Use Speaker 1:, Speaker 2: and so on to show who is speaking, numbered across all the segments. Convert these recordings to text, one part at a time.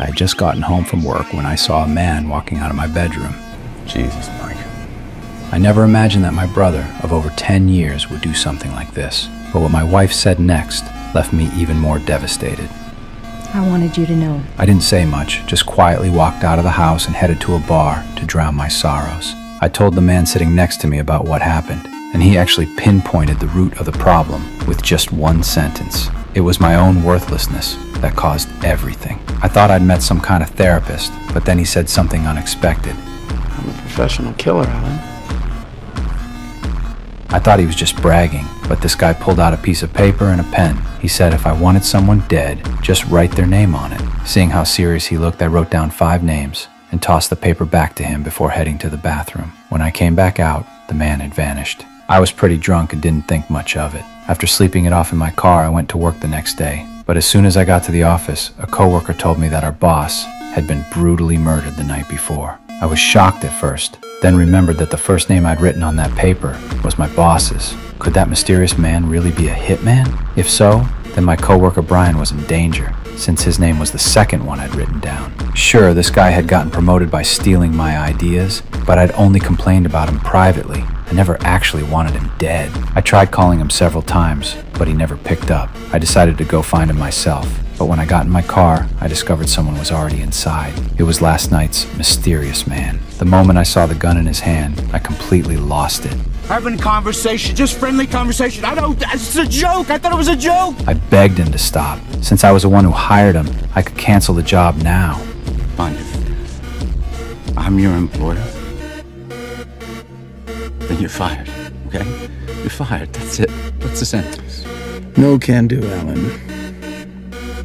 Speaker 1: I had just gotten home from work when I saw a man walking out of my bedroom.
Speaker 2: Jesus, Mike.
Speaker 1: I never imagined that my brother of over 10 years would do something like this, but what my wife said next left me even more devastated.
Speaker 3: I wanted you to know.
Speaker 1: I didn't say much, just quietly walked out of the house and headed to a bar to drown my sorrows. I told the man sitting next to me about what happened, and he actually pinpointed the root of the problem with just one sentence. It was my own worthlessness that caused everything. I thought I'd met some kind of therapist, but then he said something unexpected.
Speaker 2: I'm a professional killer, Alan.
Speaker 1: I thought he was just bragging, but this guy pulled out a piece of paper and a pen. He said if I wanted someone dead, just write their name on it. Seeing how serious he looked, I wrote down 5 names and tossed the paper back to him before heading to the bathroom. When I came back out, the man had vanished. I was pretty drunk and didn't think much of it. After sleeping it off in my car, I went to work the next day. But as soon as I got to the office, a coworker told me that our boss had been brutally murdered the night before. I was shocked at first, then remembered that the first name I'd written on that paper was my boss's. Could that mysterious man really be a hitman? If so, then my coworker Brian was in danger, since his name was the second one I'd written down. Sure, this guy had gotten promoted by stealing my ideas, but I'd only complained about him privately. I never actually wanted him dead. I tried calling him several times, but he never picked up. I decided to go find him myself, but when I got in my car, I discovered someone was already inside. It was last night's mysterious man. The moment I saw the gun in his hand, I completely lost it.
Speaker 4: Having conversation, just friendly conversation. It's a joke. I thought it was a joke.
Speaker 1: I begged him to stop. Since I was the one who hired him, I could cancel the job now.
Speaker 2: Fine. I'm your employer. Then you're fired, okay? You're fired. That's it. What's the sentence?
Speaker 5: No can do, Alan.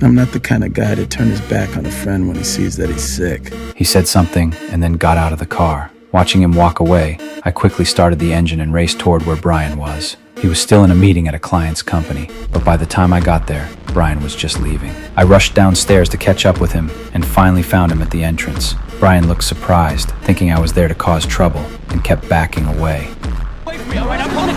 Speaker 5: I'm not the kind of guy to turn his back on a friend when he sees that he's sick.
Speaker 1: He said something and then got out of the car. Watching him walk away, I quickly started the engine and raced toward where Brian was. He was still in a meeting at a client's company, but by the time I got there, Brian was just leaving. I rushed downstairs to catch up with him and finally found him at the entrance. Brian looked surprised, thinking I was there to cause trouble, and kept backing away.
Speaker 4: Wait for me, all right? I'm calling.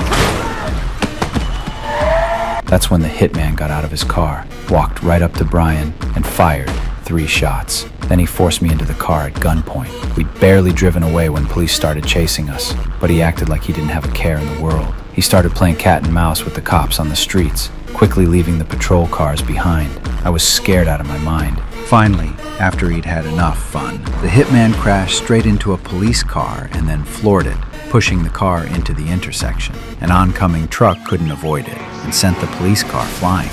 Speaker 1: That's when the hitman got out of his car, walked right up to Brian, and fired 3 shots. Then he forced me into the car at gunpoint. We'd barely driven away when police started chasing us, but he acted like he didn't have a care in the world. He started playing cat and mouse with the cops on the streets, quickly leaving the patrol cars behind. I was scared out of my mind. Finally, after he'd had enough fun, the hitman crashed straight into a police car and then floored it, pushing the car into the intersection. An oncoming truck couldn't avoid it and sent the police car flying.